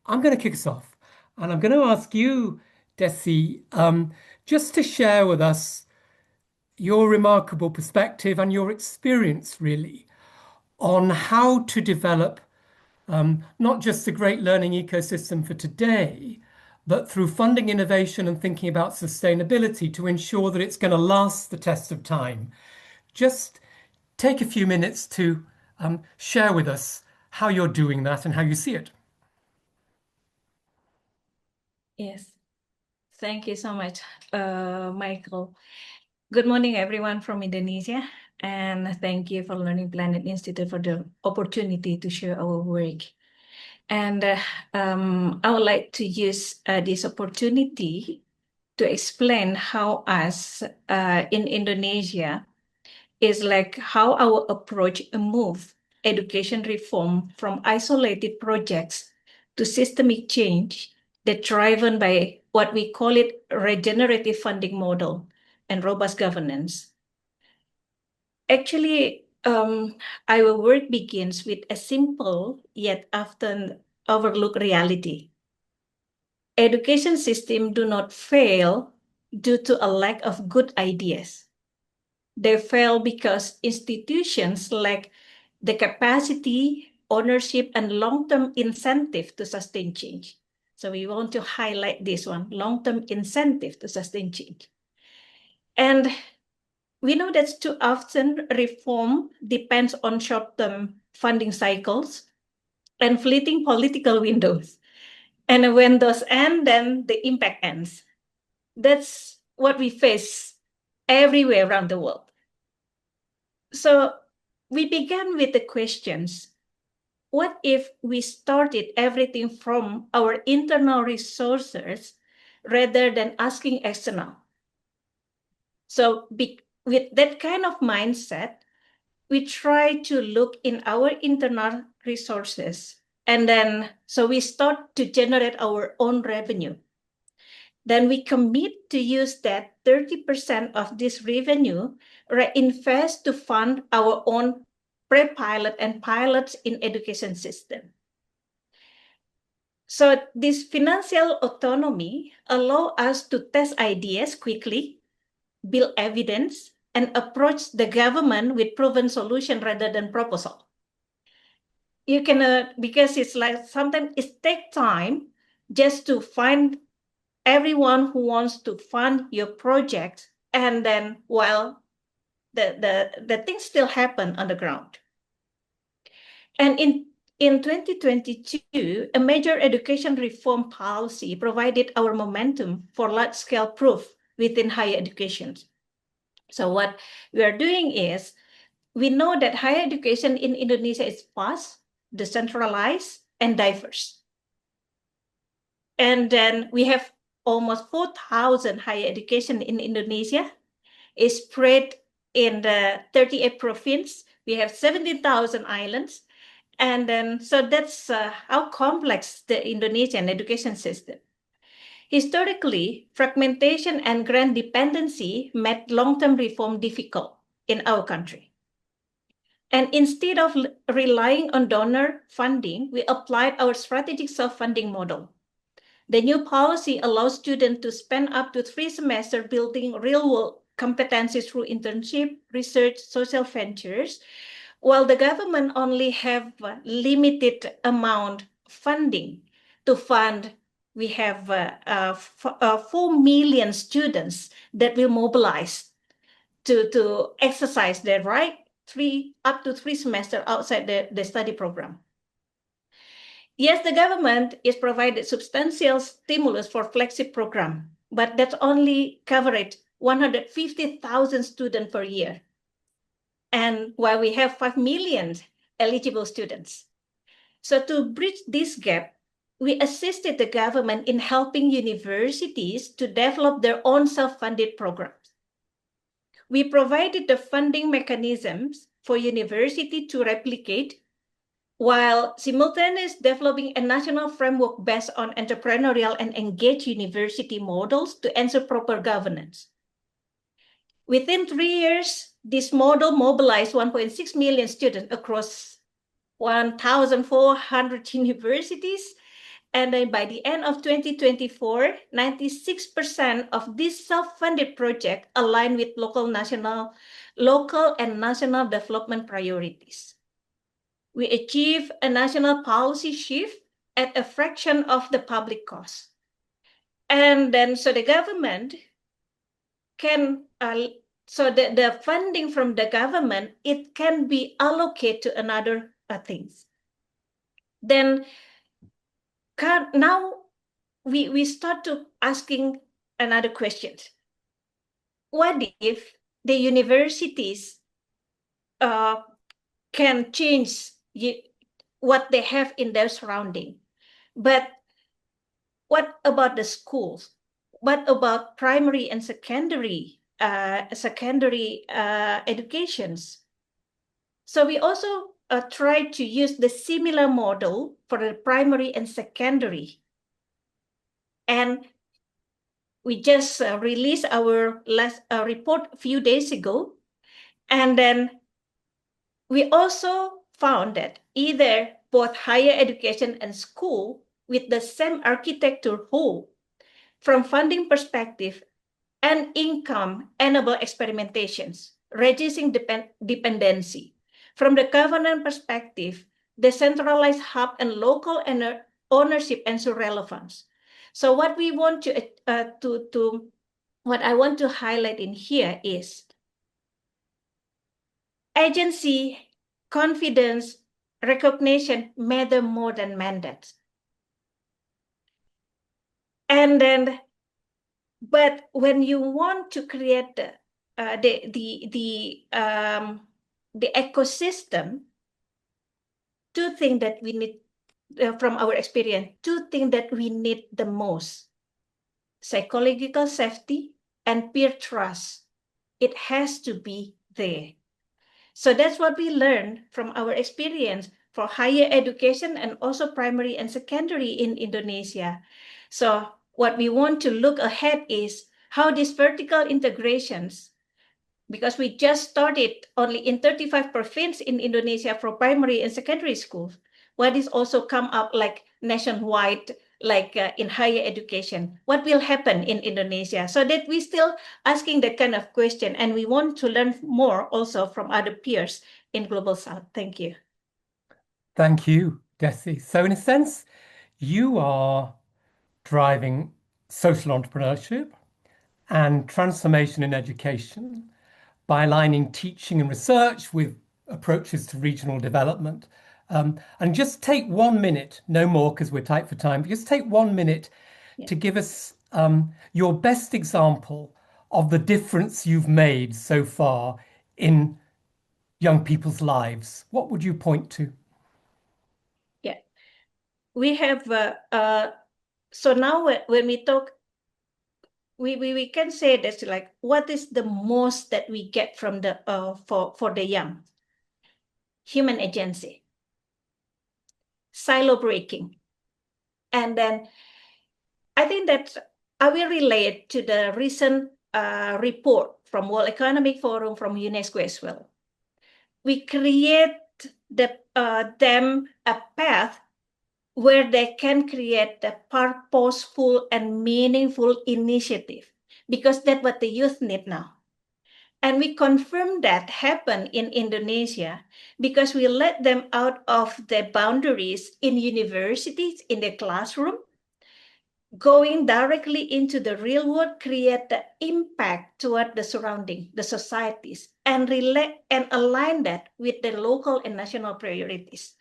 I'm going to kick us off, and I'm going to ask you, Dessy, just to share with us your remarkable perspective and your experience, really, on how to develop not just a great learning ecosystem for today, but through funding innovation and thinking about sustainability to ensure that it's going to last the test of time. Just take a few minutes to share with us how you're doing that and how you see it. Yes, thank you so much, Michael. Good morning, everyone from Indonesia, and thank you for Learning Planet Institute for the opportunity to share our work. And I would like to use this opportunity to explain how us in Indonesia is like how our approach move education reform from isolated projects to systemic change that driven by what we call it regenerative funding model and robust governance. Actually, our work begins with a simple yet often overlooked reality. Education system do not fail due to a lack of good ideas. They fail because institutions lack the capacity, ownership, and long-term incentive to sustain change. So we want to highlight this one, long-term incentive to sustain change. And we know that too often reform depends on short-term funding cycles and fleeting political windows. And when those end, then the impact ends. That's what we face everywhere around the world. So we began with the questions. What if we started everything from our internal resources rather than asking external? So with that kind of mindset, we try to look in our internal resources. And then, so we start to generate our own revenue. Then we commit to use that 30% of this revenue, reinvest to fund our own pre-pilot and pilots in education system. So this financial autonomy allow us to test ideas quickly, build evidence, and approach the government with proven solution rather than proposal. You can, because it's like sometimes it takes time just to find everyone who wants to fund your project, and then while the things still happen on the ground. And in 2022, a major education reform policy provided our momentum for large-scale proof within higher education. So what we are doing is, we know that higher education in Indonesia is vast, decentralized, and diverse. And then we have almost 4,000 higher education in Indonesia, is spread in the 38 provinces. We have 17,000 islands. And then, so that's how complex the Indonesian education system. Historically, fragmentation and grant dependency made long-term reform difficult in our country. And instead of relying on donor funding, we applied our strategic self-funding model. The new policy allows students to spend up to 3 semesters building real-world competencies through internship, research, social ventures, while the government only have limited amount funding to fund. We have 4 million students that will mobilize to exercise their right up to 3 semesters outside the study program. Yes, the government is provided substantial stimulus for flagship program, but that's only covered 150,000 students per year. And while we have 5 million eligible students. So to bridge this gap, we assisted the government in helping universities to develop their own self-funded programs. We provided the funding mechanisms for university to replicate while simultaneously developing a national framework based on entrepreneurial and engaged university models to ensure proper governance. Within 3 years, this model mobilized 1.6 million students across 1,400 universities And then by the end of 2024, 96% of these self-funded projects align with local and national development priorities. We achieve a national policy shift at a fraction of the public cost. And then so the government can, so the funding from the government, it can be allocated to another things. Then now we start to asking another question. What if the universities can change what they have in their surrounding? But what about the schools? What about primary and secondary educations? So we also try to use the similar model for the primary and secondary. And we just released our last report a few days ago. And then we also found that either both higher education and school with the same architecture whole, from funding perspective and income enable experimentations, reducing dependency. From the governance perspective, decentralized hub and local ownership ensure relevance. So what we want what I want to highlight in here is agency, confidence, recognition matter more than mandates. And then, but when you want to create the ecosystem, two things that we need from our experience, two things that we need the most: psychological safety and peer trust. It has to be there. So that's what we learned from our experience for higher education and also primary and secondary in Indonesia. So what we want to look ahead is how these vertical integrations, because we just started only in 35 provinces in Indonesia for primary and secondary schools, what is also come up like nationwide, like in higher education, what will happen in Indonesia? So that we still asking that kind of question, and we want to learn more also from other peers in Global South. Thank you. Thank you, Dessy. So in a sense, you are driving social entrepreneurship and transformation in education by aligning teaching and research with approaches to regional development. And just take 1 minute, no more because we're tight for time, but just take 1 minute Yeah. to give us your best example of the difference you've made so far in young people's lives. What would you point to? Yeah, we have, so now when we talk, we can say this like, what is the most that we get from the, for the young? Human agency, silo breaking. And then I think that I will relate to the recent report from World Economic Forum, from UNESCO as well. We create them a path where they can create a purposeful and meaningful initiative, because that's what the youth need now. And we confirm that happen in Indonesia because we let them out of the boundaries in universities, in the classroom, going directly into the real world, create the impact toward the surrounding, the societies, and align that with the local and national priorities.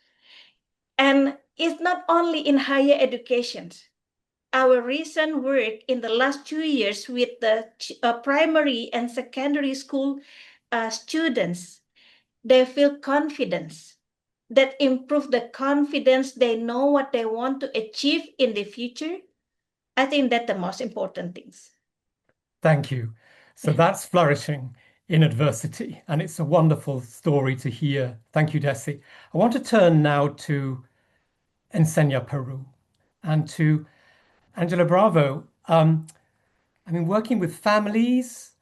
And it's not only in higher education. Our recent work in the last 2 years with the primary and secondary school students, they feel confidence, that improve the confidence, they know what they want to achieve in the future. I think that's the most important things. Thank you. So that's flourishing in adversity, and it's a wonderful story to hear. Thank you, Dessy. I want to turn now to Enseña Peru and to Angela Bravo. I mean, working with families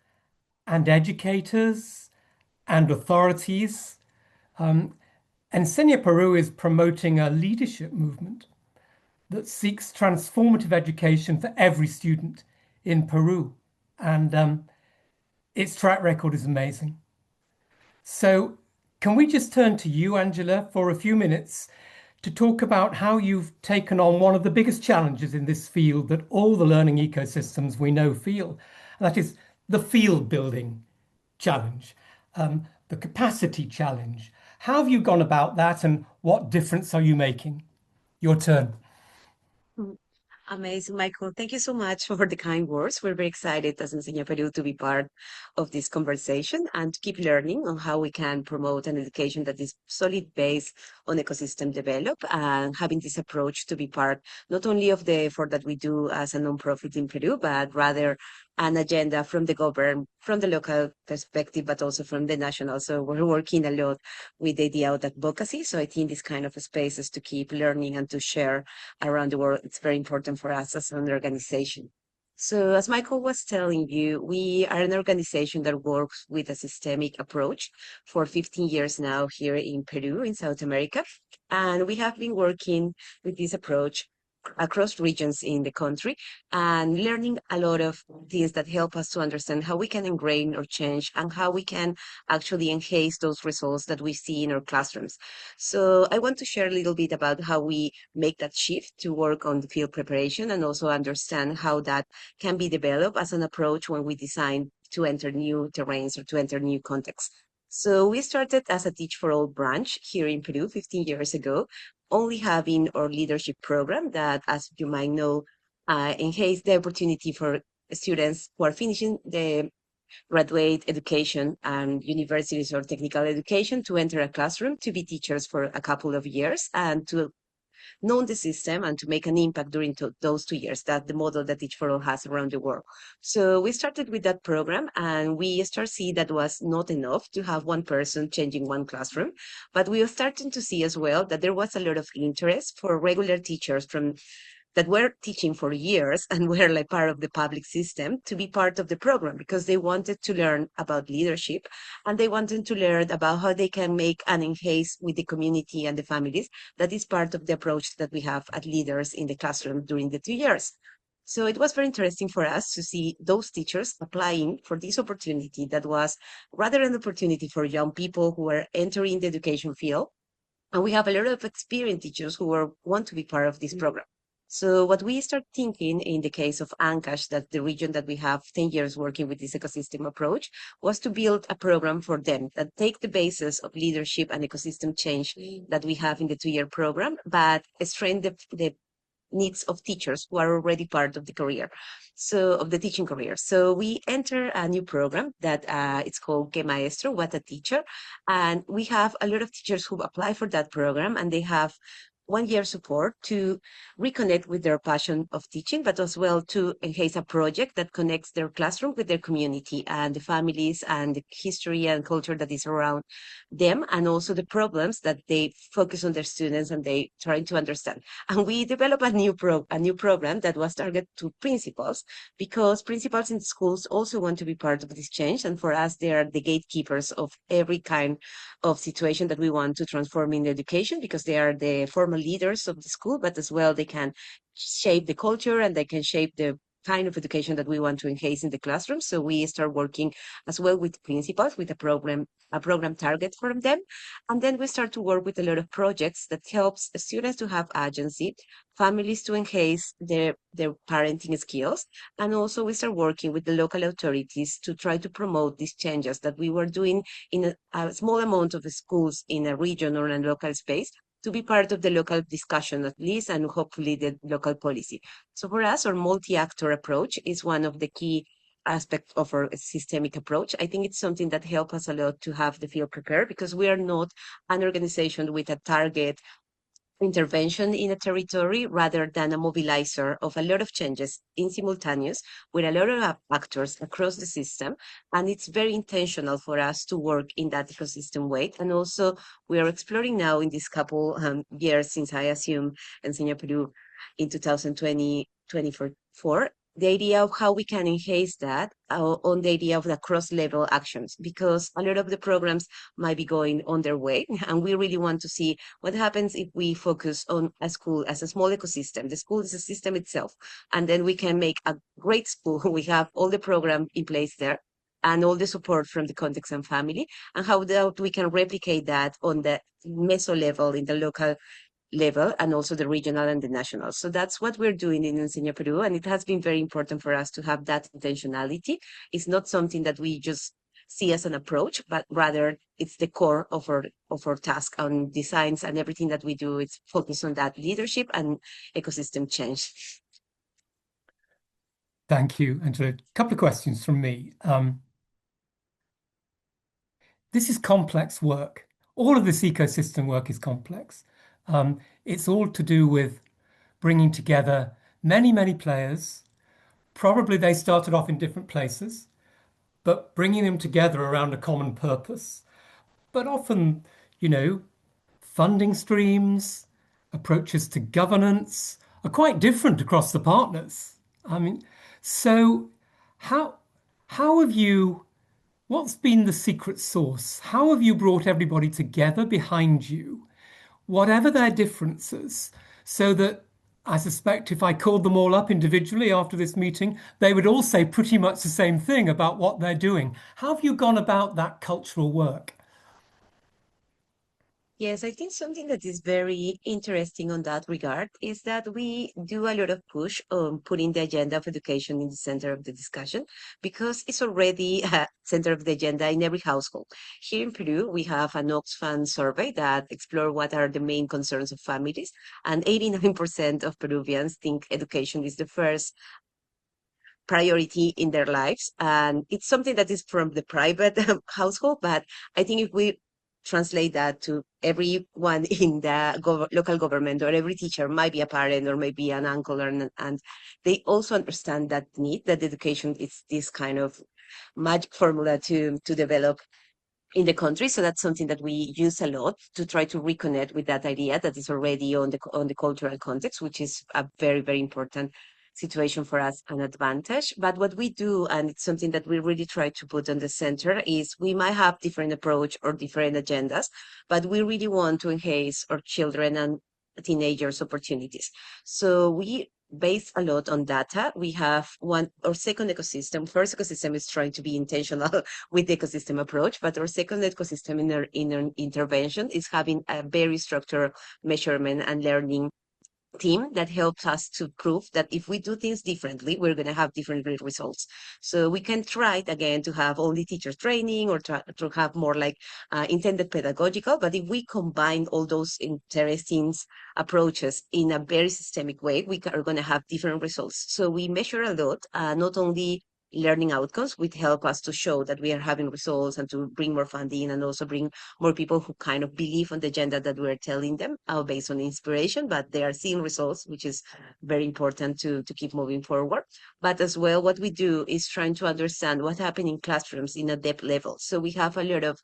and educators and authorities, Enseña Peru is promoting a leadership movement that seeks transformative education for every student in Peru. And its track record is amazing. So, can we just turn to you, Angela, for a few minutes to talk about how you've taken on one of the biggest challenges in this field that all the learning ecosystems we know feel, and that is the field building challenge, the capacity challenge. How have you gone about that, and what difference are you making? Your turn. Mm. Amazing, Michael. Thank you so much for the kind words. We're very excited as Enseña Peru to be part of this conversation and to keep learning on how we can promote an education that is solid based on ecosystem develop and having this approach to be part not only of the effort that we do as a nonprofit in Peru, but rather an agenda from the government, from the local perspective, but also from the national. So we're working a lot with the idea of advocacy. So I think this kind of spaces to keep learning and to share around the world, it's very important for us as an organization. So as Michael was telling you, we are an organization that works with a systemic approach for 15 years now here in Peru, in South America. And we have been working with this approach across regions in the country and learning a lot of things that help us to understand how we can ingrain or change and how we can actually enhance those results that we see in our classrooms. So I want to share a little bit about how we make that shift to work on the field preparation and also understand how that can be developed as an approach when we design to enter new terrains or to enter new contexts. So we started as a Teach for All branch here in Peru 15 years ago, only having our leadership program that, as you might know, enhance the opportunity for students who are finishing the graduate education and universities or technical education to enter a classroom to be teachers for a couple of years and to know the system and to make an impact during those 2 years. That the model that Teach for All has around the world. So we started with that program and we start see that was not enough to have one person changing one classroom, but we are starting to see as well that there was a lot of interest for regular teachers from that were teaching for years and were like part of the public system to be part of the program because they wanted to learn about leadership and they wanted to learn about how they can make an enhance with the community and the families. That is part of the approach that we have at leaders in the classroom during the 2 years. So it was very interesting for us to see those teachers applying for this opportunity that was rather an opportunity for young people who were entering the education field. And we have a lot of experienced teachers who want to be part of this program. So what we start thinking in the case of Ancash, that the region that we have 10 years working with this ecosystem approach, was to build a program for them that take the basis of leadership and ecosystem change that we have in the 2 year program, but strengthen the needs of teachers who are already part of the career, so of the teaching career. So we enter a new program that it's called Que Maestro, What a Teacher. And we have a lot of teachers who apply for that program and they have 1 year support to reconnect with their passion of teaching, but as well to enhance a project that connects their classroom with their community and the families and the history and culture that is around them, and also the problems that they focus on their students and they trying to understand. And we developed a new program that was targeted to principals because principals in schools also want to be part of this change. And for us, they are the gatekeepers of every kind of situation that we want to transform in education because they are the formal leaders of the school, but as well they can shape the culture and they can shape the kind of education that we want to enhance in the classroom. So we start working as well with principals with a program target for them. And then we start to work with a lot of projects that helps students to have agency, families to enhance their parenting skills. And also we start working with the local authorities to try to promote these changes that we were doing in a small amount of the schools in a region or in a local space to be part of the local discussion at least and hopefully the local policy. So for us, our multi-actor approach is one of the key aspects of our systemic approach. I think it's something that helps us a lot to have the field prepared because we are not an organization with a target intervention in a territory rather than a mobilizer of a lot of changes in simultaneous with a lot of actors across the system. And it's very intentional for us to work in that ecosystem way. And also we are exploring now in this couple years since I assumed Enseña Peru in 2020, 2024, the idea of how we can enhance that on the idea of the cross-level actions, because a lot of the programs might be going on their way, and we really want to see what happens if we focus on a school as a small ecosystem. The school is a system itself, and then we can make a great school. We have all the program in place there and all the support from the context and family, and how that we can replicate that on the meso level in the local level and also the regional and the national. So that's what we're doing in Enseña Peru. And it has been very important for us to have that intentionality. It's not something that we just see as an approach, but rather it's the core of our task on designs, and everything that we do is focused on that leadership and ecosystem change. Thank you. And a couple of questions from me. This is complex work. All of this ecosystem work is complex. It's all to do with bringing together many, many players. Probably they started off in different places, but bringing them together around a common purpose. But often, you know, funding streams, approaches to governance are quite different across the partners. I mean, so how how have you, what's been the secret sauce? How have you brought everybody together behind you, whatever their differences, so that I suspect if I called them all up individually after this meeting, they would all say pretty much the same thing about what they're doing. How have you gone about that cultural work? Yes, I think something that is very interesting on that regard is that we do a lot of push on putting the agenda of education in the center of the discussion, because it's already a center of the agenda in every household. Here in Peru, we have an Oxfam survey that explore what are the main concerns of families, and 89% of Peruvians think education is the first priority in their lives. And it's something that is from the private household, but I think if we translate that to everyone in the local government, or every teacher might be a parent or maybe an uncle, or and they also understand that need, that education is this kind of magic formula to develop in the country. So that's something that we use a lot to try to reconnect with that idea that is already on the cultural context, which is a very, very important situation for us, an advantage. But what we do, and it's something that we really try to put on the center, is we might have different approach or different agendas, but we really want to enhance our children and teenagers opportunities. So we base a lot on data. We have one, our second ecosystem. First ecosystem is trying to be intentional with the ecosystem approach, but our second ecosystem in our intervention is having a very structured measurement and learning team that helps us to prove that if we do things differently, we're going to have different great results. So we can try it again to have only teacher training, or try to have more like intended pedagogical, but if we combine all those interesting approaches in a very systemic way, we are going to have different results. So we measure a lot, not only learning outcomes, which help us to show that we are having results and to bring more funding, and also bring more people who kind of believe on the agenda that we're telling them based on inspiration, but they are seeing results, which is very important to keep moving forward. But as well, what we do is trying to understand what happened in classrooms in a depth level. So we have a lot of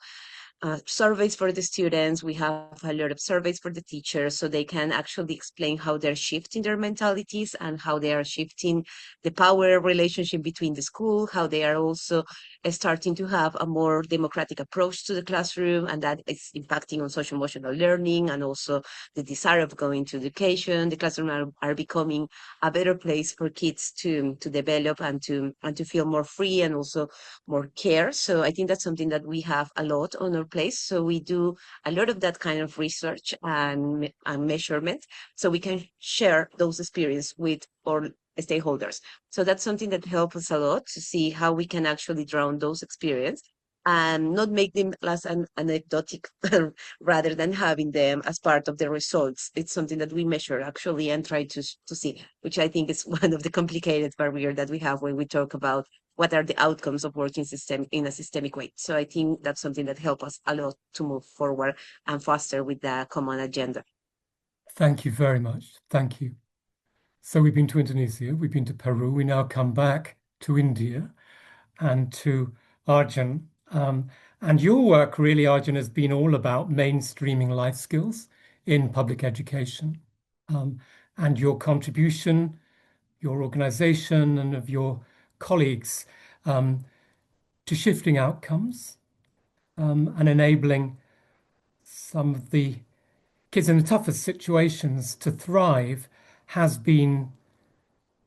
surveys for the students. We have a lot of surveys for the teachers, so they can actually explain how they're shifting their mentalities and how they are shifting the power relationship between the school, how they are also starting to have a more democratic approach to the classroom, and that is impacting on social emotional learning and also the desire of going to education. The classroom are becoming a better place for kids to develop and to feel more free and also more care. So I think that's something that we have a lot on our place. So we do a lot of that kind of research and measurement, so we can share those experiences with our stakeholders. So that's something that helps us a lot to see how we can actually draw on those experiences and not make them as an anecdotic rather than having them as part of the results. It's something that we measure actually and try to see, which I think is one of the complicated barriers that we have when we talk about what are the outcomes of working system in a systemic way. So I think that's something that helps us a lot to move forward and faster with the common agenda. Thank you very much. Thank you. So we've been to Indonesia, we've been to Peru, we now come back to India and to Arjun. And your work really, Arjun, has been all about mainstreaming life skills in public education. And your contribution your organization and of your colleagues to shifting outcomes and enabling some of the kids in the toughest situations to thrive has been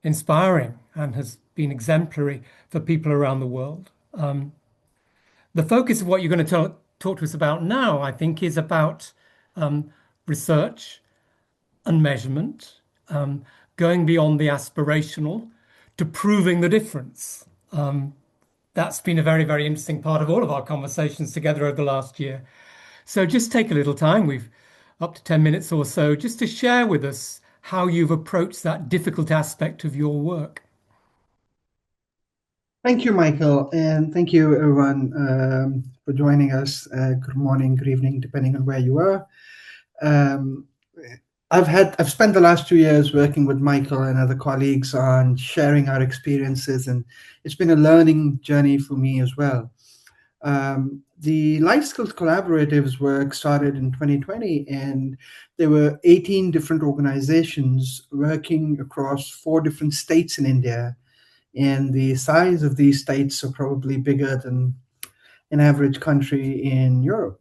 inspiring and has been exemplary for people around the world. The focus of what you're going to talk to us about now, I think, is about research and measurement, going beyond the aspirational to proving the difference. That's been a very, very interesting part of all of our conversations together over the last year. So just take a little time, we've up to 10 minutes or so, just to share with us how you've approached that difficult aspect of your work. Thank you, Michael, and thank you, everyone, for joining us. Good morning, good evening, depending on where you are. I've spent the last 2 years working with Michael and other colleagues on sharing our experiences, and it's been a learning journey for me as well. The Life Skills Collaboratives work started in 2020, and there were 18 different organizations working across 4 different states in India. And the size of these states are probably bigger than an average country in Europe.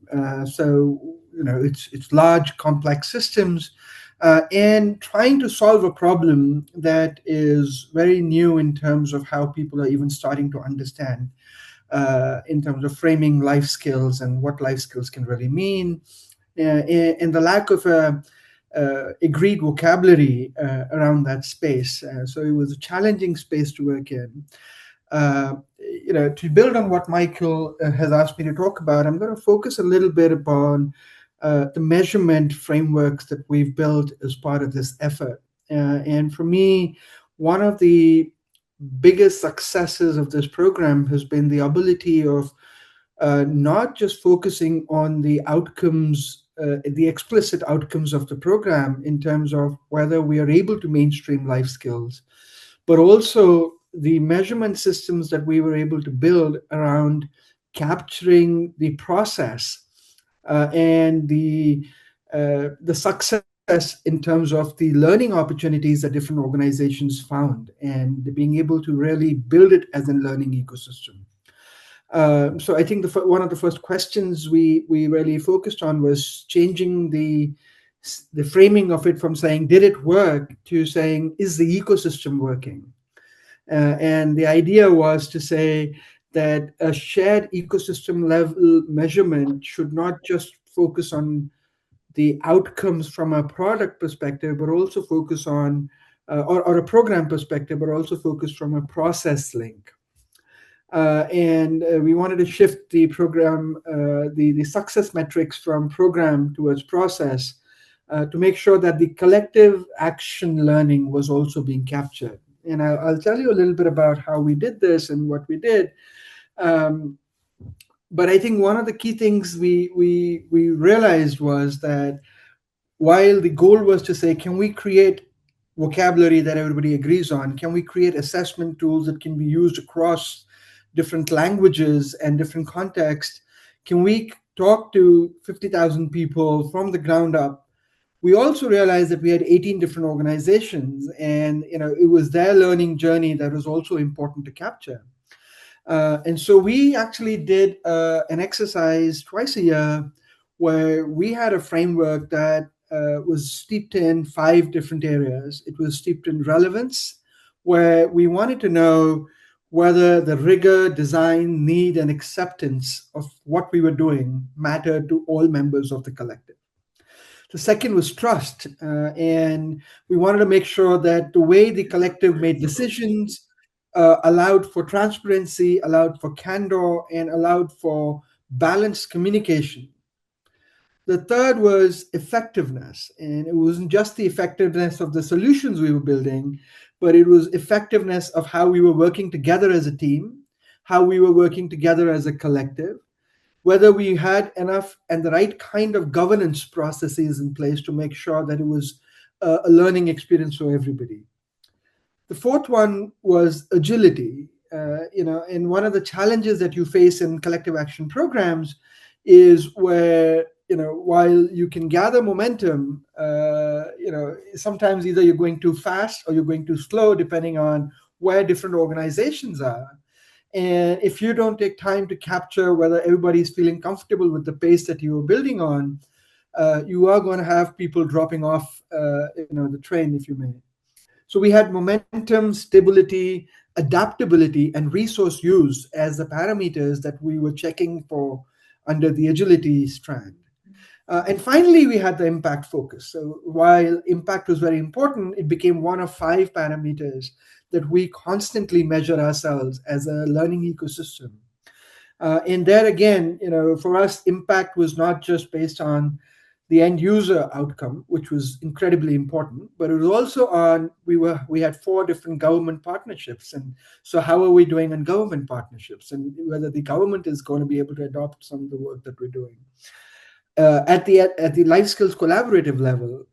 So, it's large, complex systems, and trying to solve a problem that is very new in terms of how people are even starting to understand, in terms of framing life skills and what life skills can really mean, and the lack of agreed vocabulary around that space. So it was a challenging space to work in. To build on what Michael has asked me to talk about, I'm going to focus a little bit upon the measurement frameworks that we've built as part of this effort. And for me, one of the biggest successes of this program has been the ability of not just focusing on the outcomes, the explicit outcomes of the program in terms of whether we are able to mainstream life skills, but also the measurement systems that we were able to build around capturing the process and the success in terms of the learning opportunities that different organizations found, and being able to really build it as a learning ecosystem. So I think one of the first questions we really focused on was changing the framing of it from saying, did it work, to saying, is the ecosystem working? And the idea was to say that a shared ecosystem level measurement should not just focus on the outcomes from a product perspective, but also focus on, or a program perspective, but also focus from a process link. And we wanted to shift the program, the success metrics from program towards process, to make sure that the collective action learning was also being captured. And I'll tell you a little bit about how we did this and what we did. But I think one of the key things we realized was that while the goal was to say, can we create vocabulary that everybody agrees on? Can we create assessment tools that can be used across different languages and different contexts? Can we talk to 50,000 people from the ground up? We also realized that we had 18 different organizations, and it was their learning journey that was also important to capture. And so we actually did an exercise twice a year where we had a framework that was steeped in 5 different areas. It was steeped in relevance, where we wanted to know whether the rigor, design, need, and acceptance of what we were doing mattered to all members of the collective. The second was trust, and we wanted to make sure that the way the collective made decisions allowed for transparency, allowed for candor, and allowed for balanced communication. The third was effectiveness, and it wasn't just the effectiveness of the solutions we were building, but it was effectiveness of how we were working together as a team, how we were working together as a collective, whether we had enough and the right kind of governance processes in place to make sure that it was a learning experience for everybody. The fourth one was agility. And one of the challenges that you face in collective action programs is where, while you can gather momentum, sometimes either you're going too fast or you're going too slow, depending on where different organizations are. And if you don't take time to capture whether everybody's feeling comfortable with the pace that you are building on, you are going to have people dropping off, the train, if you may. So we had momentum, stability, adaptability, and resource use as the parameters that we were checking for under the agility strand. And finally, we had the impact focus. So while impact was very important, it became one of 5 parameters that we constantly measure ourselves as a learning ecosystem. And there again, for us, impact was not just based on the end user outcome, which was incredibly important, but it was also on we had 4 different government partnerships. And so how are we doing on government partnerships, and whether the government is going to be able to adopt some of the work that we're doing. At the life skills collaborative level,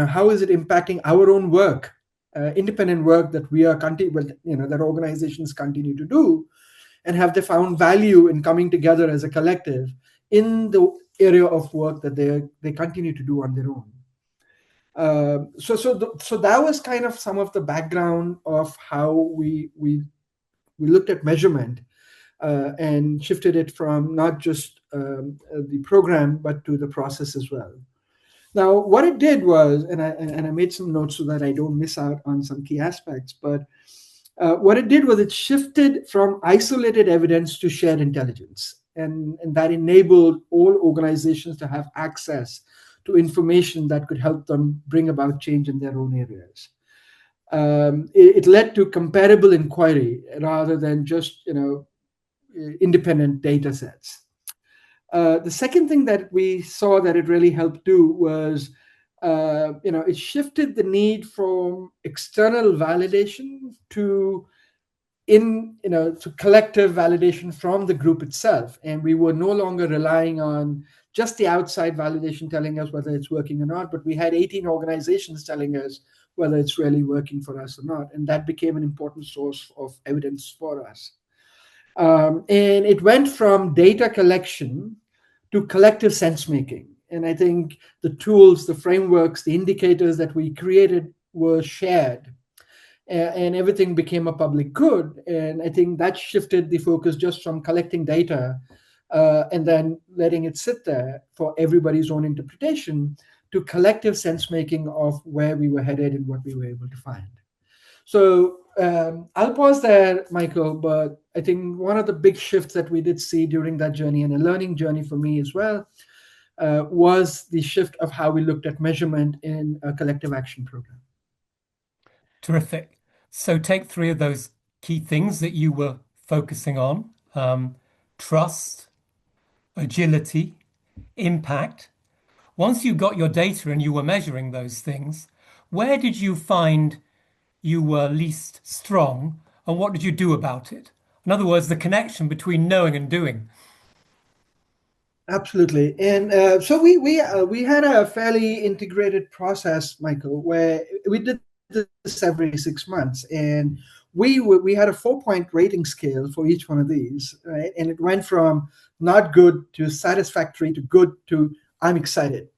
how is it impacting our own work, independent work that we are that organizations continue to do, and have they found value in coming together as a collective in the area of work that they continue to do on their own. So that was kind of some of the background of how we looked at measurement, and shifted it from not just the program, but to the process as well. Now, what it did was, and I made some notes so that I don't miss out on some key aspects, but what it did was it shifted from isolated evidence to shared intelligence. And that enabled all organizations to have access to information that could help them bring about change in their own areas. It led to comparable inquiry rather than just independent data sets. The second thing that we saw that it really helped do was it shifted the need from external validation to collective validation from the group itself. And we were no longer relying on just the outside validation telling us whether it's working or not, but we had 18 organizations telling us whether it's really working for us or not. And that became an important source of evidence for us. And it went from data collection to collective sense making. And I think the tools, the frameworks, the indicators that we created were shared, and everything became a public good. And I think that shifted the focus just from collecting data and then letting it sit there for everybody's own interpretation to collective sense making of where we were headed and what we were able to find. So I'll pause there, Michael, but I think one of the big shifts that we did see during that journey, and a learning journey for me as well, was the shift of how we looked at measurement in a collective action program. Terrific. So take 3 of those key things that you were focusing on: trust, agility, impact. Once you got your data and you were measuring those things, where did you find you were least strong, and what did you do about it? In other words, the connection between knowing and doing. Absolutely. And so we had a fairly integrated process, Michael, where we did this every 6 months, and we had a 4-point rating scale for each one of these, right? And it went from not good to satisfactory to good to I'm excited.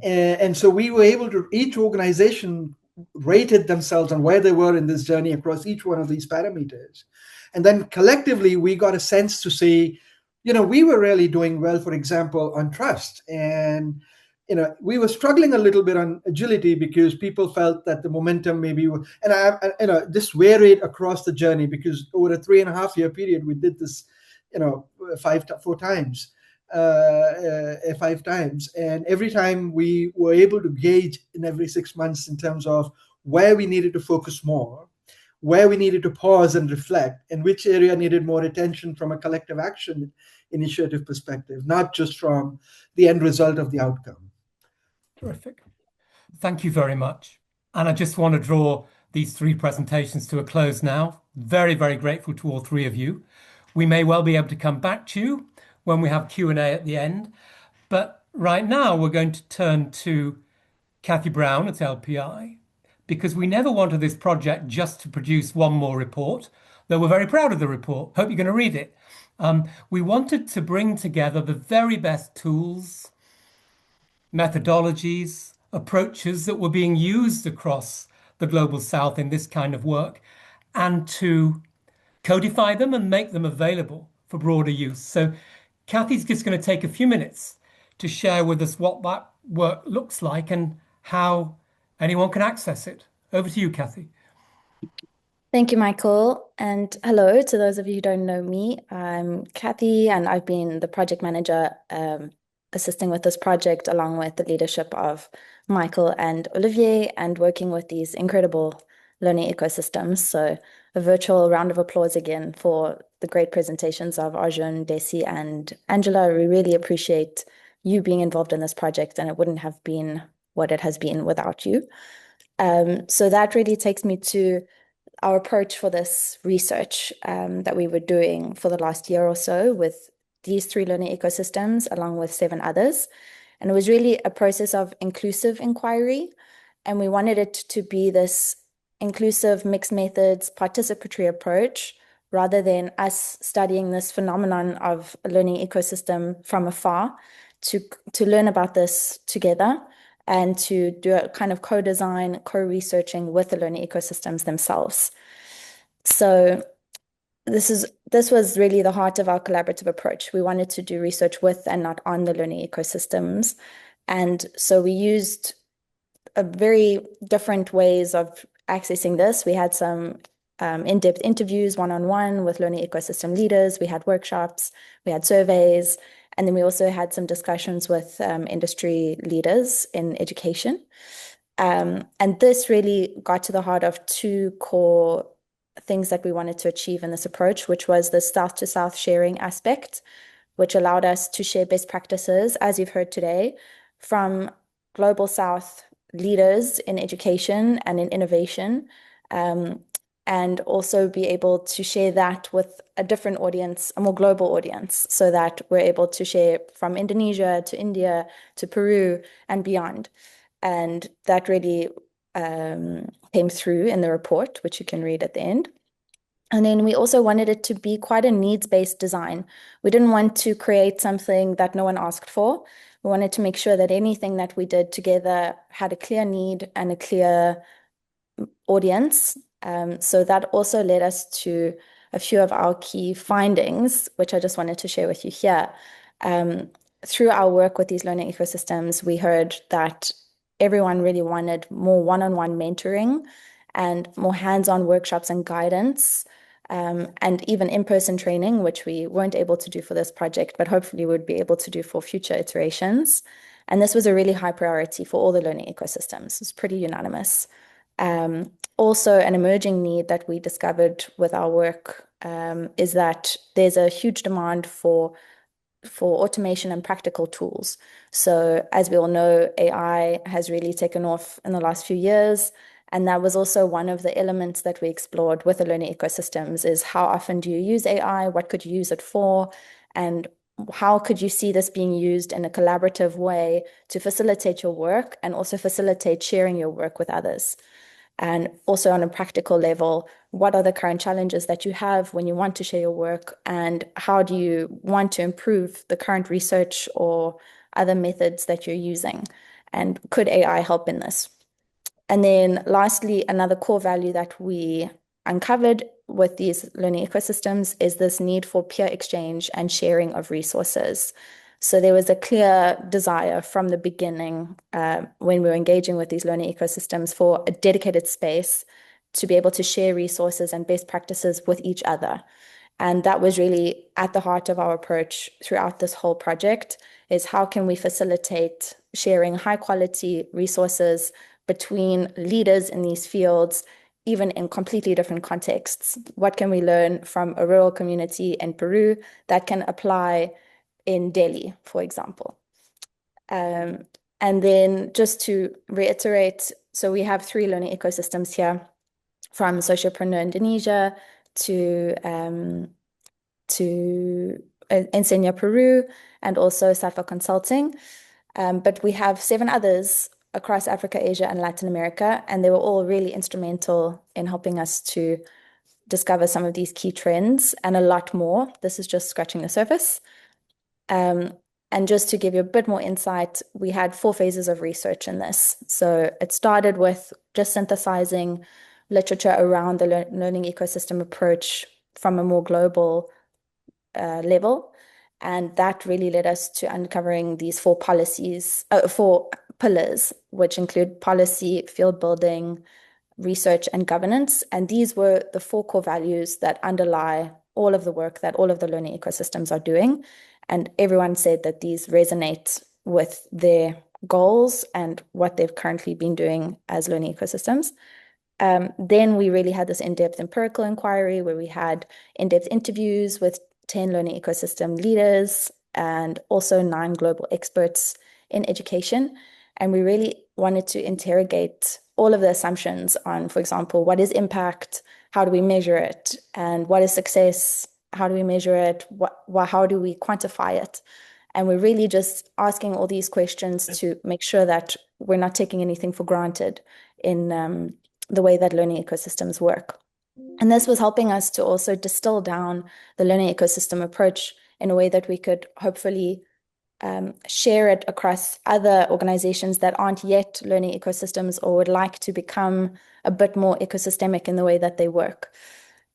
And so we were able to, each organization rated themselves on where they were in this journey across each one of these parameters. And then collectively, we got a sense to say, we were really doing well, for example, on trust. And, we were struggling a little bit on agility because people felt that the momentum maybe, this varied across the journey because over a 3.5-year period, we did this, 5 times. And every time we were able to gauge in every 6 months in terms of where we needed to focus more, where we needed to pause and reflect, and which area needed more attention from a collective action initiative perspective, not just from the end result of the outcome. Terrific. Thank you very much. And I just want to draw these 3 presentations to a close now. Very, very grateful to all 3 of you. We may well be able to come back to you when we have Q&A at the end. But right now, we're going to turn to Kathy Brown at LPI, because we never wanted this project just to produce one more report, though we're very proud of the report. Hope you're going to read it. We wanted to bring together the very best tools, methodologies, approaches that were being used across the global south in this kind of work and to codify them and make them available for broader use. So Kathy's just going to take a few minutes to share with us what that work looks like and how anyone can access it. Over to you, Kathy. Thank you, Michael. And hello to those of you who don't know me. I'm Kathy, and I've been the project manager assisting with this project along with the leadership of Michael and Olivier and working with these incredible learning ecosystems. So a virtual round of applause again for the great presentations of Arjun, Dessy, and Angela. We really appreciate you being involved in this project, and it wouldn't have been what it has been without you. So that really takes me to our approach for this research that we were doing for the last year or so with these 3 learning ecosystems, along with 7 others. And it was really a process of inclusive inquiry. And we wanted it to be this inclusive mixed methods participatory approach rather than us studying this phenomenon of a learning ecosystem from afar to learn about this together and to do a kind of co-design, co-researching with the learning ecosystems themselves. So this was really the heart of our collaborative approach. We wanted to do research with and not on the learning ecosystems. And so we used a very different ways of accessing this. We had some in-depth interviews, one-on-one with learning ecosystem leaders. We had workshops, we had surveys, and then we also had some discussions with industry leaders in education. And this really got to the heart of 2 core things that we wanted to achieve in this approach, which was the south-to-south sharing aspect, which allowed us to share best practices, as you've heard today, from global south leaders in education and in innovation, and also be able to share that with a different audience, a more global audience, so that we're able to share from Indonesia to India to Peru and beyond. And that really came through in the report, which you can read at the end. And then we also wanted it to be quite a needs-based design. We didn't want to create something that no one asked for. We wanted to make sure that anything that we did together had a clear need and a clear audience. So that also led us to a few of our key findings, which I just wanted to share with you here. Through our work with these learning ecosystems, we heard that everyone really wanted more one-on-one mentoring and more hands-on workshops and guidance, and even in-person training, which we weren't able to do for this project, but hopefully would be able to do for future iterations. And this was a really high priority for all the learning ecosystems. It's pretty unanimous. Also, an emerging need that we discovered with our work is that there's a huge demand for automation and practical tools. So as we all know, AI has really taken off in the last few years. And that was also one of the elements that we explored with the learning ecosystems is how often do you use AI? What could you use it for? And how could you see this being used in a collaborative way to facilitate your work and also facilitate sharing your work with others? And also on a practical level, what are the current challenges that you have when you want to share your work, and how do you want to improve the current research or other methods that you're using? And could AI help in this? And then lastly, another core value that we uncovered with these learning ecosystems is this need for peer exchange and sharing of resources. So there was a clear desire from the beginning when we were engaging with these learning ecosystems for a dedicated space to be able to share resources and best practices with each other. And that was really at the heart of our approach throughout this whole project, is how can we facilitate sharing high quality resources between leaders in these fields, even in completely different contexts? What can we learn from a rural community in Peru that can apply in Delhi, for example? And then just to reiterate, so we have 3 learning ecosystems here, from Sociopreneur Indonesia to Enseña Peru, and also Safa Consulting. But we have 7 others across Africa, Asia, and Latin America, and they were all really instrumental in helping us to discover some of these key trends and a lot more. This is just scratching the surface. And just to give you a bit more insight, we had 4 phases of research in this. So it started with just synthesizing literature around the learning ecosystem approach from a more global level. And that really led us to uncovering these 4 pillars, which include policy, field building, research, and governance. And these were the 4 core values that underlie all of the work that all of the learning ecosystems are doing. And everyone said that these resonate with their goals and what they've currently been doing as learning ecosystems. Then we really had this in-depth empirical inquiry where we had in-depth interviews with 10 learning ecosystem leaders and also 9 global experts in education. And we really wanted to interrogate all of the assumptions on, for example, what is impact? How do we measure it? And what is success? How do we measure it? How do we quantify it? And we're really just asking all these questions to make sure that we're not taking anything for granted in the way that learning ecosystems work. And this was helping us to also distill down the learning ecosystem approach in a way that we could hopefully share it across other organizations that aren't yet learning ecosystems or would like to become a bit more ecosystemic in the way that they work.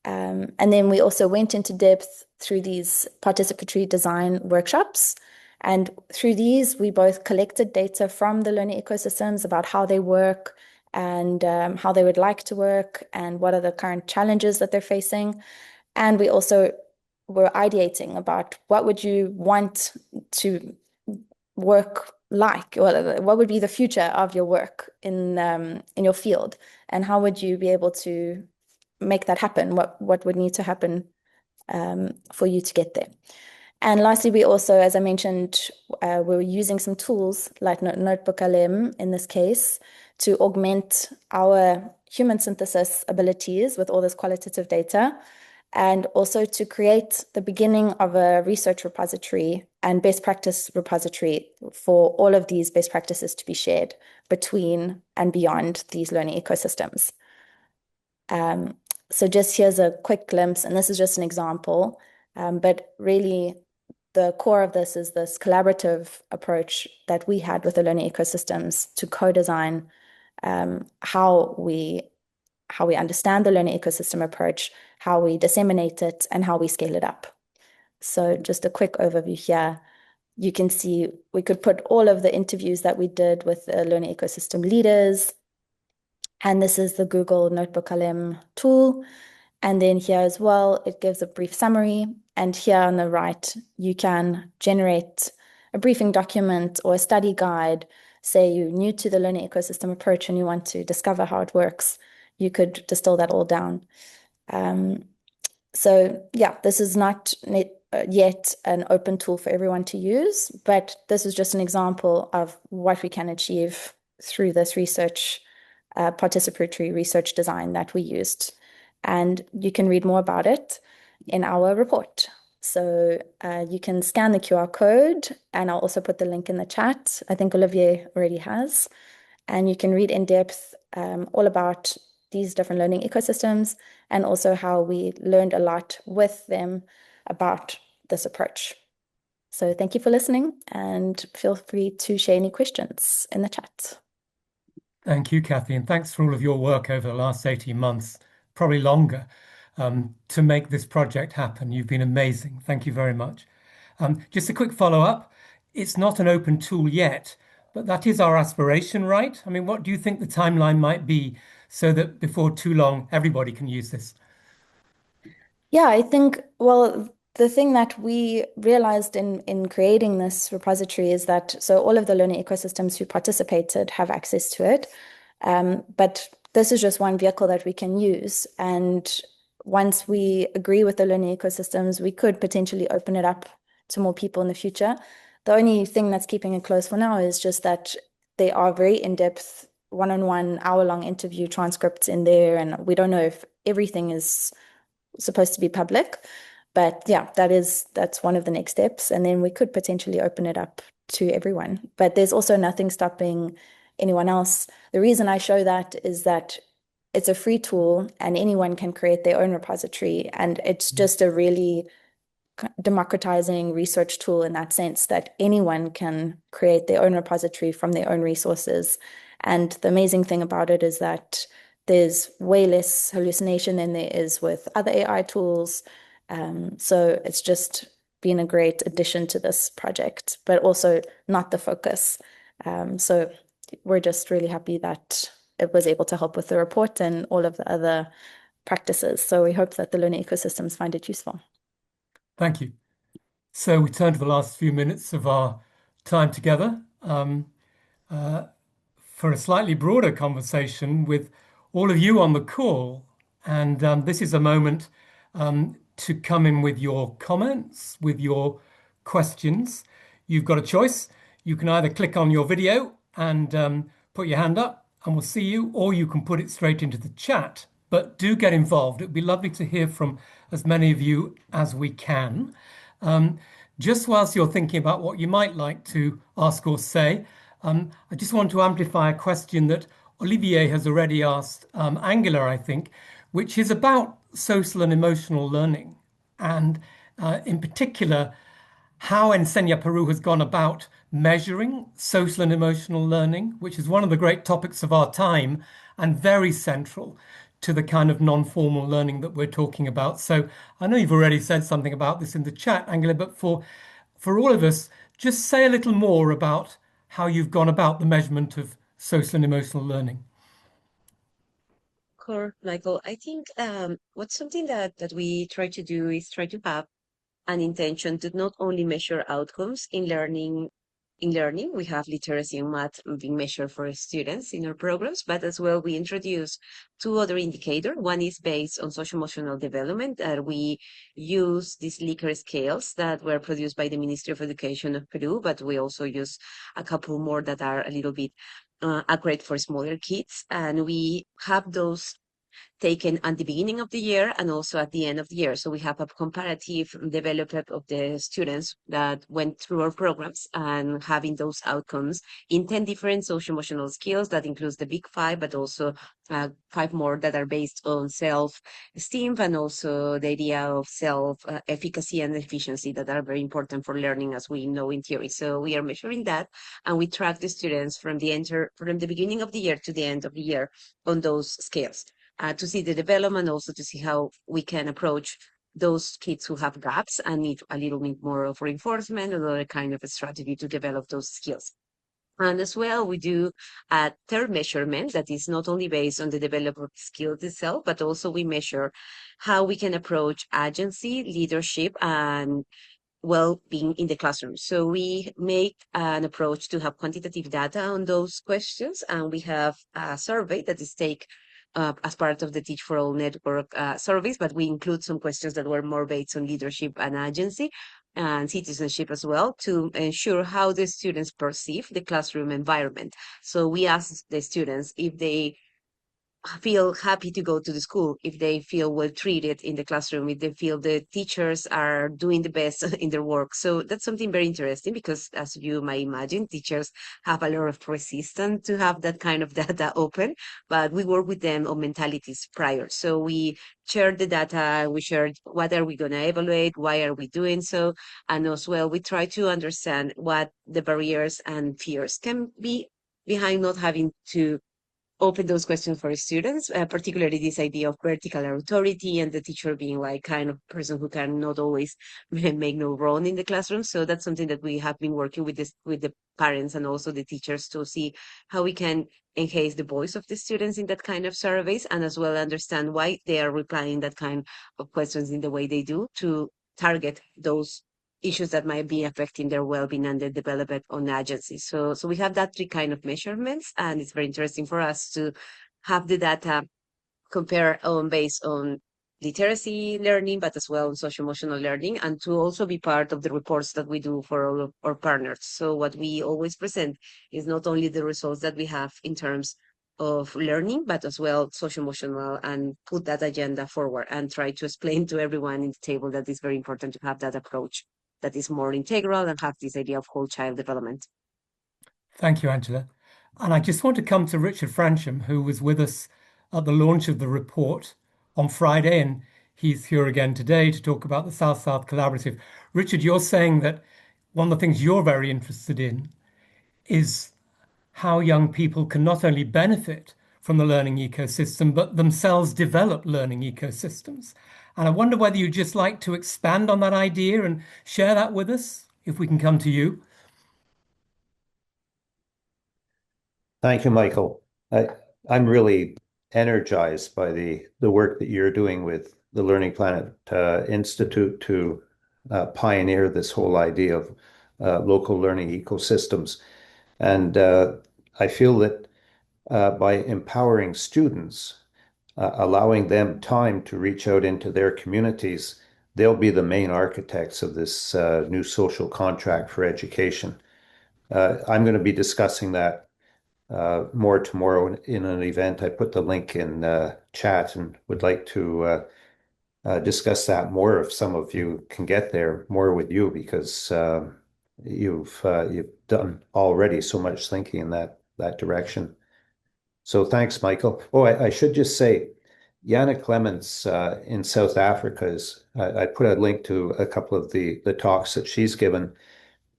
And then we also went into depth through these participatory design workshops. And through these, we both collected data from the learning ecosystems about how they work and how they would like to work and what are the current challenges that they're facing. And we also were ideating about what would you want to work like, or what would be the future of your work in your field, and how would you be able to make that happen? What would need to happen for you to get there? And lastly, we also, as I mentioned, we're using some tools like Notebook LM in this case to augment our human synthesis abilities with all this qualitative data, and also to create the beginning of a research repository and best practice repository for all of these best practices to be shared between and beyond these learning ecosystems. So just here's a quick glimpse, and this is just an example, but really the core of this is this collaborative approach that we had with the learning ecosystems to co-design how we understand the learning ecosystem approach, how we disseminate it, and how we scale it up. So just a quick overview here. You can see we could put all of the interviews that we did with the learning ecosystem leaders. And this is the Google Notebook LM tool. And then here as well, it gives a brief summary. And here on the right, you can generate a briefing document or a study guide. Say you're new to the learning ecosystem approach and you want to discover how it works, you could distill that all down. So yeah, this is not yet an open tool for everyone to use, but this is just an example of what we can achieve through this research, participatory research design that we used. And you can read more about it in our report. So you can scan the QR code, and I'll also put the link in the chat. I think Olivier already has. And you can read in depth all about these different learning ecosystems and also how we learned a lot with them about this approach. So thank you for listening, and feel free to share any questions in the chat. Thank you, Kathy, and thanks for all of your work over the last 18 months, probably longer, to make this project happen. You've been amazing. Thank you very much. Just a quick follow-up. It's not an open tool yet, but that is our aspiration, right? I mean, what do you think the timeline might be so that before too long, everybody can use this? Yeah, I think, well, the thing that we realized in creating this repository is that so all of the learning ecosystems who participated have access to it. But this is just one vehicle that we can use. And once we agree with the learning ecosystems, we could potentially open it up to more people in the future. The only thing that's keeping it closed for now is just that they are very in-depth, one-on-one, hour-long interview transcripts in there. And we don't know if everything is supposed to be public. But yeah, that's one of the next steps. And then we could potentially open it up to everyone. But there's also nothing stopping anyone else. The reason I show that is that it's a free tool and anyone can create their own repository. And it's just a really democratizing research tool in that sense that anyone can create their own repository from their own resources. And the amazing thing about it is that there's way less hallucination than there is with other AI tools. So it's just been a great addition to this project, but also not the focus. So we're just really happy that it was able to help with the report and all of the other practices. So we hope that the learning ecosystems find it useful. Thank you. So we turn to the last few minutes of our time together for a slightly broader conversation with all of you on the call. And this is a moment to come in with your comments, with your questions. You've got a choice. You can either click on your video and put your hand up and we'll see you, or you can put it straight into the chat. But do get involved. It'd be lovely to hear from as many of you as we can. Just whilst you're thinking about what you might like to ask or say, I just want to amplify a question that Olivier has already asked Angela, I think, which is about social and emotional learning. And in particular, how Enseña Peru has gone about measuring social and emotional learning, which is one of the great topics of our time and very central to the kind of non-formal learning that we're talking about. So I know you've already said something about this in the chat, Angela, but for all of us, just say a little more about how you've gone about the measurement of social and emotional learning. Sure, Michael. I think what's something that we try to do is try to have an intention to not only measure outcomes in learning. In learning, we have literacy and math being measured for students in our programs, but as well we introduce two other indicators. One is based on social emotional development, that we use these Likert scales that were produced by the Ministry of Education of Peru, but we also use a couple more that are a little bit accurate for smaller kids, and we have those taken at the beginning of the year and also at the end of the year. So we have a comparative development of the students that went through our programs and having those outcomes in 10 different social emotional skills. That includes the big five, but also 5 more that are based on self-esteem and also the idea of self-efficacy and efficiency that are very important for learning, as we know in theory. So we are measuring that, and we track the students from the beginning of the year to the end of the year on those scales. To see the development, also to see how we can approach those kids who have gaps and need a little bit more of reinforcement, another kind of a strategy to develop those skills. And as well, we do a third measurement that is not only based on the development skills itself, but also we measure how we can approach agency, leadership, and well-being in the classroom. So we make an approach to have quantitative data on those questions, and we have a survey that is take as part of the Teach for All network surveys, but we include some questions that were more based on leadership and agency and citizenship as well, to ensure how the students perceive the classroom environment. So we ask the students if they feel happy to go to the school, if they feel well treated in the classroom, if they feel the teachers are doing the best in their work. So that's something very interesting, because as you might imagine, teachers have a lot of resistance to have that kind of data open, but we work with them on mentalities prior. So we share the data, we share what are we going to evaluate, why are we doing so, and as well, we try to understand what the barriers and fears can be behind not having to open those questions for students, particularly this idea of vertical authority and the teacher being like kind of person who can not always make no wrong in the classroom. So that's something that we have been working with with the parents and also the teachers to see how we can enhance the voice of the students in that kind of surveys, and as well understand why they are replying that kind of questions in the way they do, to target those issues that might be affecting their well-being and the development on agencies. So we have that 3 kind of measurements, and it's very interesting for us to have the data compare based on literacy learning, but as well on social emotional learning, and to also be part of the reports that we do for all of our partners. So what we always present is not only the results that we have in terms of learning, but as well social emotional, and put that agenda forward and try to explain to everyone in the table that it's very important to have that approach that is more integral and have this idea of whole child development. Thank you, Angela. And I just want to come to Richard Fransham, who was with us at the launch of the report on Friday, and he's here again today to talk about the South-South Collaborative. Richard, you're saying that one of the things you're very interested in is how young people can not only benefit from the learning ecosystem, but themselves develop learning ecosystems. And I wonder whether you'd just like to expand on that idea and share that with us, if we can come to you. Thank you, Michael. I'm really energized by the work that you're doing with the Learning Planet Institute to pioneer this whole idea of local learning ecosystems. And I feel that by empowering students, allowing them time to reach out into their communities, they'll be the main architects of this new social contract for education. I'm going to be discussing that more tomorrow in an event. I put the link in chat and would like to discuss that more if some of you can get there more with you, because you've done already so much thinking in that direction. So thanks, Michael. Oh, I should just say, Jana Clemens in South Africa is. I put a link to a couple of the talks that she's given.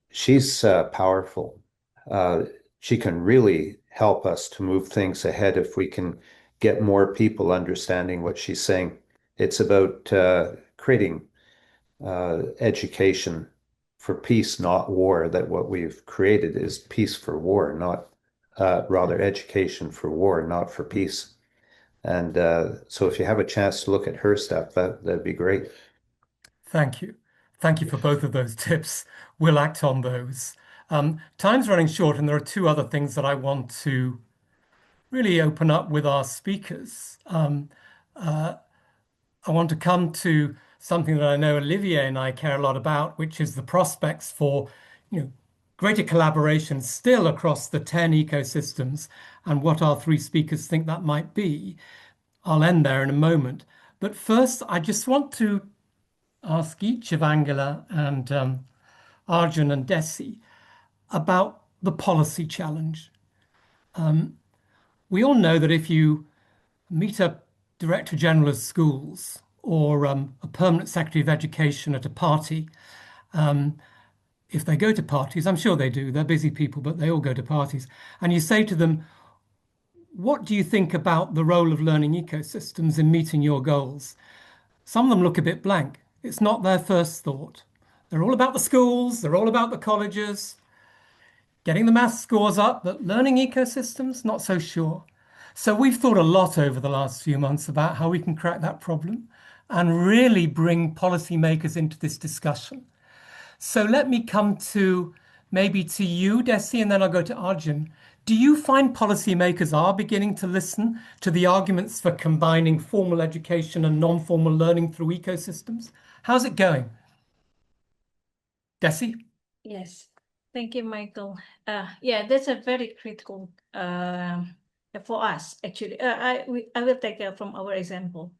She's powerful. Uh, she can really help us to move things ahead if we can get more people understanding what she's saying. It's about creating education for peace, not war. That what we've created is peace for war, not rather education for war, not for peace. And so if you have a chance to look at her stuff, that'd be great. Thank you. Thank you for both of those tips. We'll act on those. Time's running short, and there are two other things that I want to really open up with our speakers. I want to come to something that I know Olivier and I care a lot about, which is the prospects for, greater collaboration still across the 10 ecosystems, and what our three speakers think that might be. I'll end there in a moment. But first, I just want to ask each of Angela and Arjun and Dessy about the policy challenge. We all know that if you meet a Director General of Schools or a Permanent Secretary of Education at a party, if they go to parties, I'm sure they do, they're busy people, but they all go to parties, and you say to them, what do you think about the role of learning ecosystems in meeting your goals? Some of them look a bit blank. It's not their first thought. They're all about the schools, they're all about the colleges, getting the math scores up, but learning ecosystems, not so sure. So we've thought a lot over the last few months about how we can crack that problem and really bring policymakers into this discussion. So let me come to maybe to you, Dessy, and then I'll go to Arjun. Do you find policymakers are beginning to listen to the arguments for combining formal education and non-formal learning through ecosystems? How's it going? Dessy? Yes, thank you, Michael. Yeah, that's a very critical for us, actually. I will take from our example.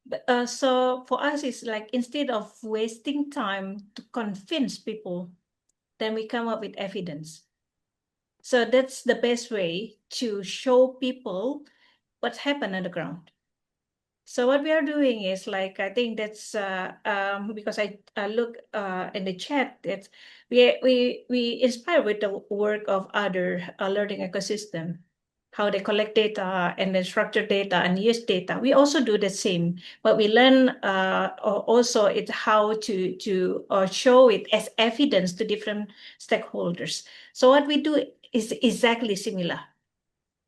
But, so for us, it's like instead of wasting time to convince people, then we come up with evidence. So that's the best way to show people what's happened on the ground. So what we are doing is like, I think that's because I look in the chat that we inspire with the work of other learning ecosystem, how they collect data and then structure data and use data. We also do the same, but we learn also it's how to show it as evidence to different stakeholders. So what we do is exactly similar.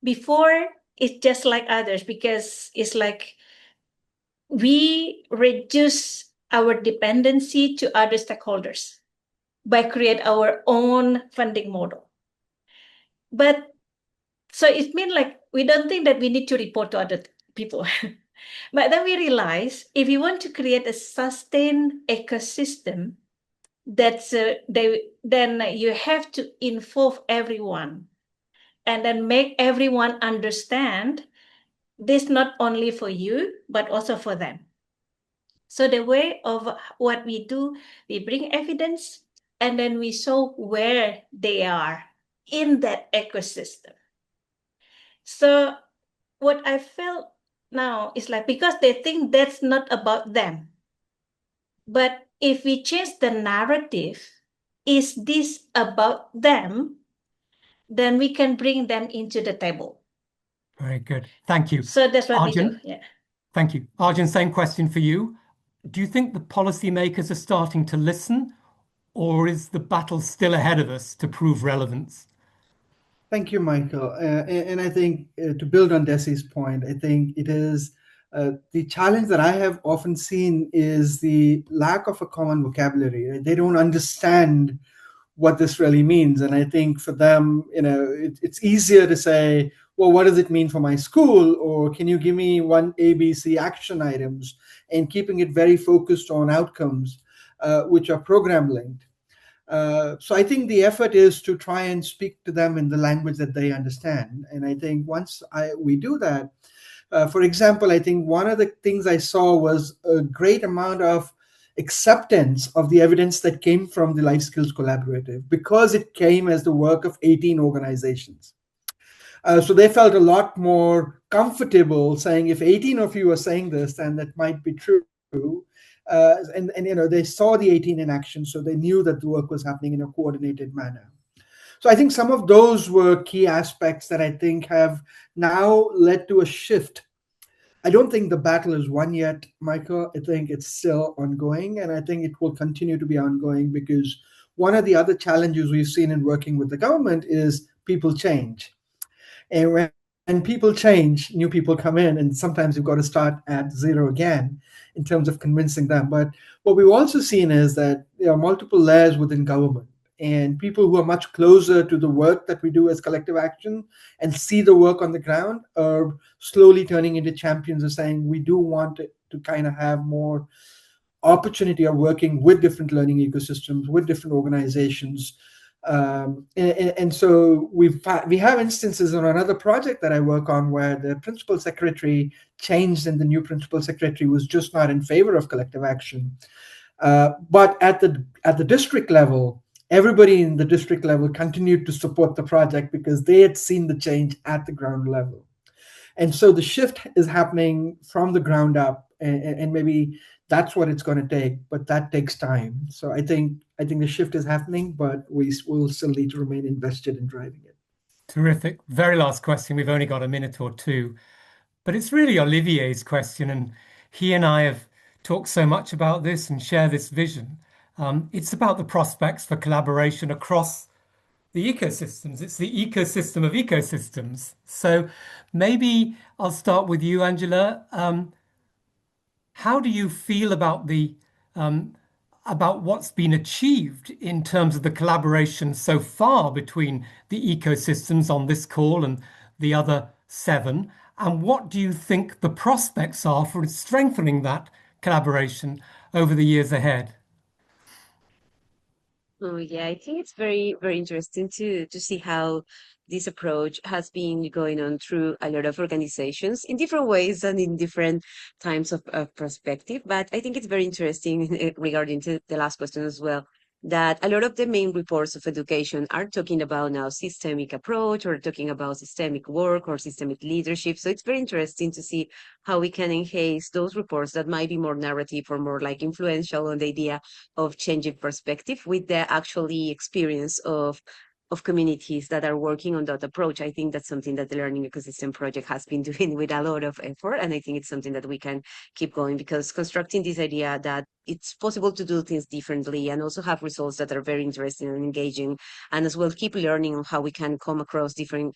Before, it's just like others because it's like we reduce our dependency to other stakeholders by create our own funding model. But so it means like we don't think that we need to report to other people. But then we realize if you want to create a sustained ecosystem, then you have to involve everyone and then make everyone understand this not only for you, but also for them. So the way of what we do, we bring evidence and then we show where they are in that ecosystem. So what I felt now it's like, because they think that's not about them. But if we change the narrative, is this about them? Then we can bring them into the table. Very good. Thank you. So that's what we do. Arjun, Yeah. thank you. Arjun, same question for you. Do you think the policymakers are starting to listen, or is the battle still ahead of us to prove relevance? Thank you, Michael. And I think to build on Dessy's point, I think it is the challenge that I have often seen is the lack of a common vocabulary. Right? They don't understand what this really means. And I think for them, it's easier to say, well, what does it mean for my school? Or can you give me one ABC action items, and keeping it very focused on outcomes, which are program linked. So I think the effort is to try and speak to them in the language that they understand. And I think once we do that, for example, I think one of the things I saw was a great amount of acceptance of the evidence that came from the Life Skills Collaborative, because it came as the work of 18 organizations. So they felt a lot more comfortable saying, if 18 of you are saying this, then that might be true. And they saw the 18 in action, so they knew that the work was happening in a coordinated manner. So I think some of those were key aspects that I think have now led to a shift. I don't think the battle is won yet, Michael. I think it's still ongoing, and I think it will continue to be ongoing, because one of the other challenges we've seen in working with the government is people change. And when people change, new people come in, and sometimes you've got to start at zero again in terms of convincing them. But what we've also seen is that there are multiple layers within government, and people who are much closer to the work that we do as collective action and see the work on the ground are slowly turning into champions of saying, we do want to kind of have more opportunity of working with different learning ecosystems, with different organizations. And so we have instances on another project that I work on where the principal secretary changed, and the new principal secretary was just not in favor of collective action. But at the district level, everybody in the district level continued to support the project because they had seen the change at the ground level. And so the shift is happening from the ground up, and maybe that's what it's going to take, but that takes time. So I think the shift is happening, but we will still need to remain invested in driving it. Terrific. Very last question. We've only got a minute or two, but it's really Olivier's question, and he and I have talked so much about this and share this vision. It's about the prospects for collaboration across the ecosystems. It's the ecosystem of ecosystems. So maybe I'll start with you, Angela. How do you feel about what's been achieved in terms of the collaboration so far between the ecosystems on this call and the other 7? And what do you think the prospects are for strengthening that collaboration over the years ahead? Oh yeah, I think it's very, very interesting to see how this approach has been going on through a lot of organizations in different ways and in different times of perspective. But I think it's very interesting regarding to the last question as well, that a lot of the main reports of education are talking about now systemic approach, or talking about systemic work or systemic leadership. So it's very interesting to see how we can enhance those reports that might be more narrative or more like influential on the idea of changing perspective with the actually experience of communities that are working on that approach. I think that's something that the Learning Ecosystem Project has been doing with a lot of effort. And I think it's something that we can keep going, because constructing this idea that it's possible to do things differently and also have results that are very interesting and engaging, and as well keep learning on how we can come across different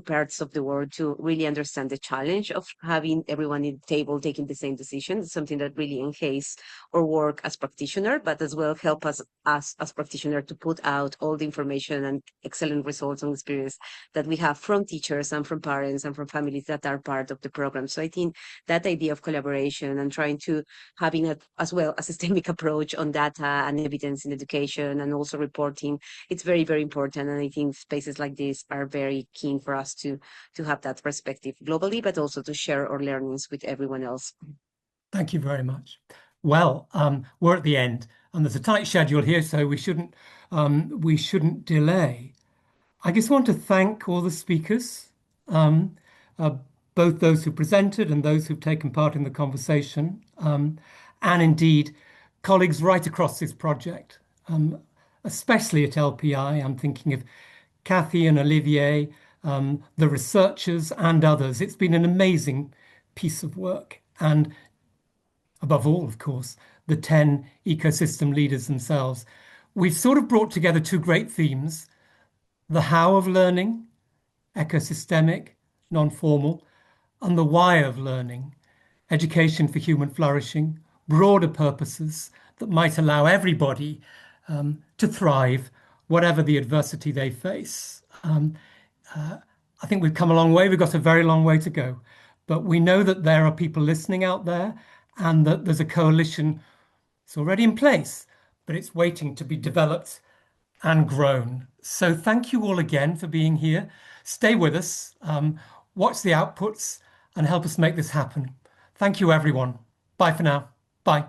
parts of the world to really understand the challenge of having everyone in the table taking the same decision. It's something that really enhance our work as practitioner, but as well help us as practitioner to put out all the information and excellent results and experience that we have from teachers and from parents and from families that are part of the program. So I think that idea of collaboration and trying to having as well a systemic approach on data and evidence in education and also reporting, it's very, very important. And I think spaces like this are very keen for us to have that perspective globally, but also to share our learnings with everyone else. Thank you very much. Well, we're at the end, and there's a tight schedule here, so we shouldn't delay. I just want to thank all the speakers, both those who presented and those who've taken part in the conversation, and indeed colleagues right across this project, especially at LPI. I'm thinking of Kathy and Olivier, the researchers and others. It's been an amazing piece of work. And above all, of course, the 10 ecosystem leaders themselves. We've sort of brought together two great themes: the how of learning, ecosystemic, non-formal, and the why of learning, education for human flourishing, broader purposes that might allow everybody to thrive, whatever the adversity they face. I think we've come a long way. We've got a very long way to go. But we know that there are people listening out there and that there's a coalition. It's already in place, but it's waiting to be developed and grown. So thank you all again for being here. Stay with us, watch the outputs, and help us make this happen. Thank you, everyone. Bye for now. Bye.